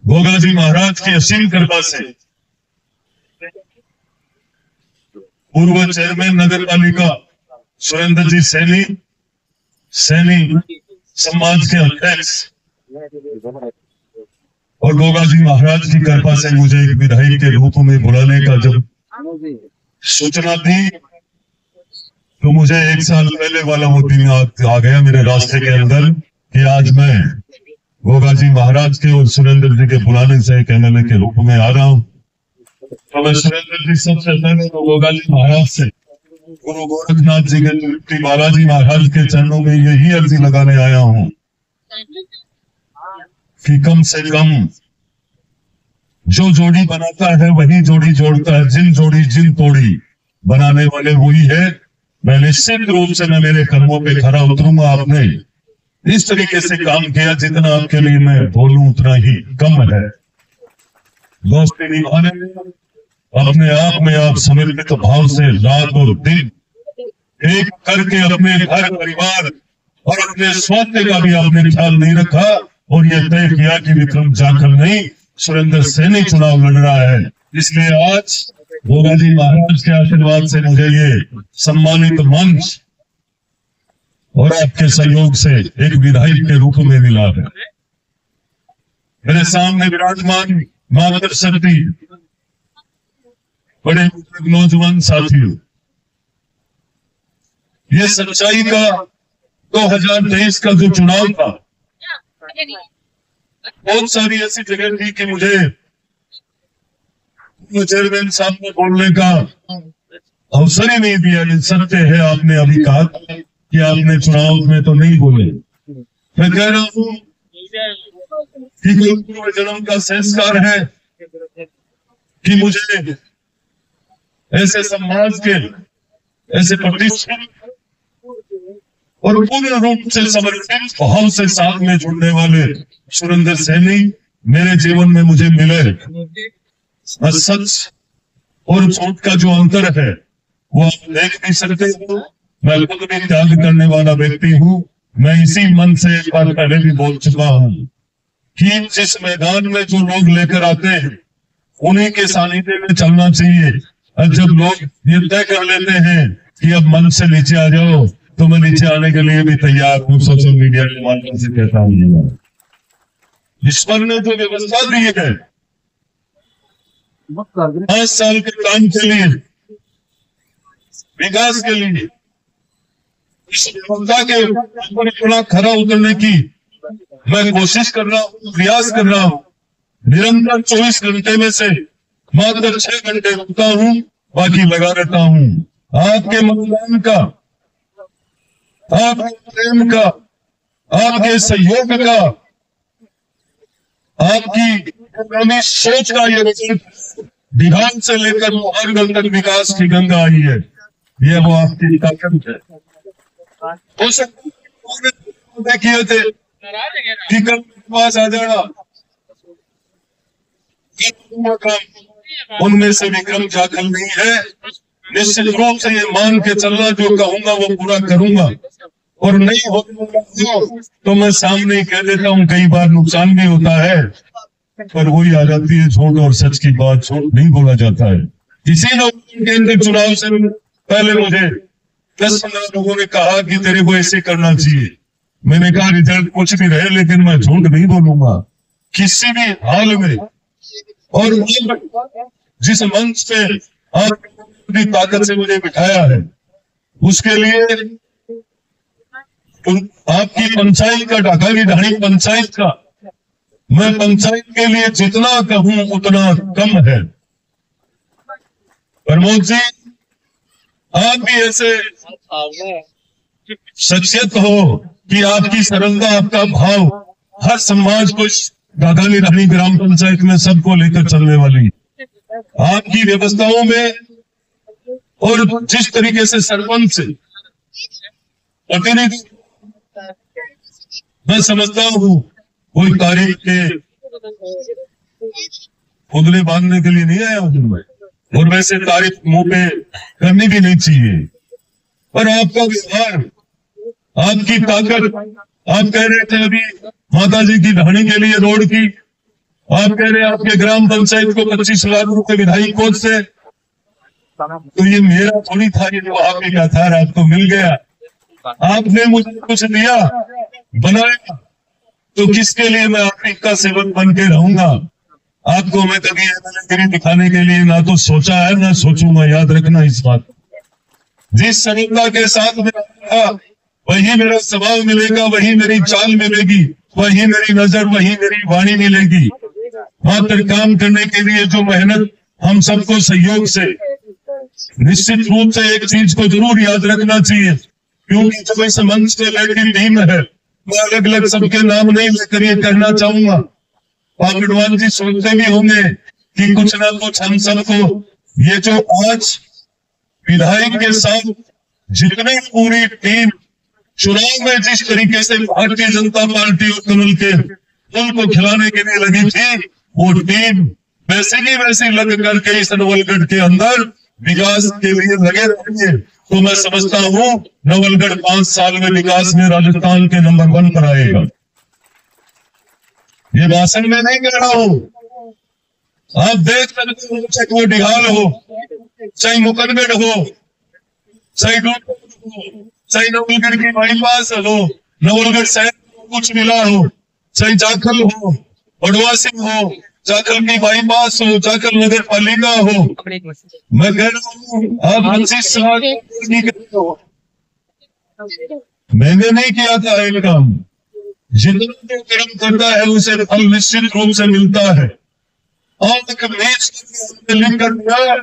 गोगा जी महाराज की असीम कृपा से पूर्व चेयरमैन नगर पालिका सुरेंद्र जी सैनी समाज के अध्यक्ष और गोगा जी महाराज की कृपा से मुझे एक विधायक के रूप में बुलाने का जब सूचना दी तो मुझे 1 साल पहले वाला वो दिन आ गया मेरे रास्ते के अंदर कि आज मैं गोगा जी महाराज के और सुरेंद्र जी के बुलाने से एक एमएलए के रूप में आ रहा हूँ। तो मैं सुरेंद्र जी सबसे पहले तो गोगा जी महाराज से गुरु गोरखनाथ जी के बालाजी महाराज के चरणों में यही अर्जी लगाने आया हूँ कि कम से कम जो जोड़ी बनाता है वही जोड़ी जोड़ता है, जिन जोड़ी जिन तोड़ी बनाने वाले वही है। मैं निश्चित रूप से मैं मेरे कर्मों पे खरा उतरूंगा। आपने इस तरीके से काम किया, जितना आपके लिए मैं बोलूं उतना ही कम है। दोस्ती निभाने में अपने आप में आप समर्पित भाव से रात और दिन एक करके अपने घर परिवार और अपने स्वास्थ्य का भी आपने ख्याल नहीं रखा और यह तय किया कि विक्रम जाखल नहीं सुरेंद्र सैनी चुनाव लड़ रहा है। इसलिए आज गोगा जी महाराज के आशीर्वाद से मुझे ये सम्मानित मंच और आपके सहयोग से एक विधायक के रूप में मिला है। मेरे सामने विराजमान मातर शक्ति बड़े नौजवान साथियों, ये सच्चाई का 2023 का जो चुनाव था, बहुत सारी ऐसी जगह थी कि मुझे चेयरमैन साहब ने बोलने का अवसर ही नहीं दिया। सत्य है, आपने अभी कहा कि आपने चुनाव में तो नहीं बोले। मैं कह रहा हूं कि पूर्व जन्म का संस्कार है कि मुझे ऐसे समाज के ऐसे प्रतिष्ठित और पूर्ण रूप से समर्पित भाव से साथ में जुड़ने वाले सुरेंद्र सैनी मेरे जीवन में मुझे मिले। सच और झूठ का जो अंतर है वो आप देख नहीं सकते हो। मैं खुद भी त्याग करने वाला व्यक्ति हूँ। मैं इसी मन से एक बार पहले भी बोल चुका हूँ कि जिस मैदान में जो लोग लेकर आते हैं उन्हीं के सानिध्य में चलना चाहिए। और जब लोग ये तय कर लेते हैं कि अब मन से नीचे आ जाओ, तो मैं नीचे आने के लिए भी तैयार हूँ। सोशल मीडिया के माध्यम से कहता हूँ, ईश्वर ने जो व्यवस्था दी है 5 साल के काम के लिए, विकास के लिए, इस व्यवस्था के ऊपर थोड़ा खरा उतरने की मैं कोशिश कर रहा हूँ, प्रयास कर रहा हूँ। निरंतर 24 घंटे में से मात्र 6 घंटे रुकता हूँ, बाकी लगा रहता हूँ। आपके मतदान का, आपके प्रेम का, आपके सहयोग का, आपकी सोच का ये बिहार से लेकर मुहर्रम तक विकास की गंगा आई है। ये वो आपकी ताकत है। हो सकता देखिए थे कि कल पास आ जाना, उनमें से विक्रम जाखल नहीं है। निश्चित रूप से ये मान के चलना, जो कहूंगा वो पूरा करूंगा और नहीं हो तो मैं सामने कह देता हूँ। कई बार नुकसान भी होता है, पर वही आ जाती है झूठ, और सच की बात झूठ नहीं बोला जाता है। इसी लोग चुनाव से पहले मुझे 10-15 लोगों ने कहा कि तेरे को ऐसे करना चाहिए। मैंने कहा रिजल्ट कुछ भी रहे, लेकिन मैं झूठ नहीं बोलूंगा किसी भी हाल में। और जिस मंच पे आपकी ताकत से मुझे बिठाया है, उसके लिए आपकी पंचायत का, ढाका की ढाणी पंचायत का, मैं पंचायत के लिए जितना कहूं उतना कम है। प्रमोद जी, आप भी ऐसे शख्सियत हो कि आपकी सरलता, आपका भाव हर समाज को, गागानी रानी ग्राम पंचायत में सबको लेकर चलने वाली आपकी व्यवस्थाओं में, और जिस तरीके से सरपंच प्रतिनिधि, मैं समझता हूँ कोई तारीख के उगले बांधने के लिए नहीं आया हूं मैं, और वैसे तारीफ मुंह पे करनी भी नहीं चाहिए। पर आपका व्यवहार, आपकी ताकत, आप कह रहे थे अभी माता जी की ढाणी के लिए रोड की, आप कह रहे हैं आपके ग्राम पंचायत को 25 लाख रुपए विधायक कोष से, तो ये मेरा थोड़ी था, ये तो आपके का था, आपको मिल गया। आपने मुझे कुछ दिया बनाया, तो किसके लिए मैं आप का सेवक बन के रहूंगा? आपको मैं कभी एमएलए दिखाने के लिए ना तो सोचा है ना सोचूंगा, याद रखना इस बात। जिस सरलता के साथ मैं था, वही मेरा स्वभाव मिलेगा, वही मेरी चाल मिलेगी, वही मेरी नजर, वही मेरी वाणी मिलेगी। मात्र काम करने के लिए जो मेहनत हम सबको सहयोग से, निश्चित रूप से एक चीज को जरूर याद रखना चाहिए, क्योंकि जब इस मंच पे लड़की टीम है, मैं अलग अलग सबके नाम नहीं लेकर ये कहना चाहूंगा। पाकिड़वान जी सोचते भी होंगे कि कुछ ना कुछ हम सबको, ये जो आज विधायक के साथ जितनी पूरी टीम चुनाव में जिस तरीके से भारतीय जनता पार्टी और कमल के फूल को खिलाने के लिए लगी थी, वो टीम वैसे ही वैसे लग करके इस नवलगढ़ के अंदर विकास के लिए लगे रहेंगे। तो मैं समझता हूँ नवलगढ़ 5 साल में विकास में राजस्थान के नंबर 1 पर आएगा। ये भाषण में नहीं कह रहा हूँ, आप देख सकते हो, चाहे वो डिहाल हो, चाहे मुकरगढ़ हो, चाहे चाहे नवलगढ़ की बाईपास हो, नवलगढ़ शहर को कुछ मिला हो, चाहे जाखल हो, बड़वासी हो, जाखल की बाईपास हो, जाखल नगर पालिका हो, मैं कह रहा हूँ आप 25 साल मैंने नहीं किया था ये काम। जितना जो कर्म करता है उसे फल निश्चित रूप से मिलता है। और लिख कर दिया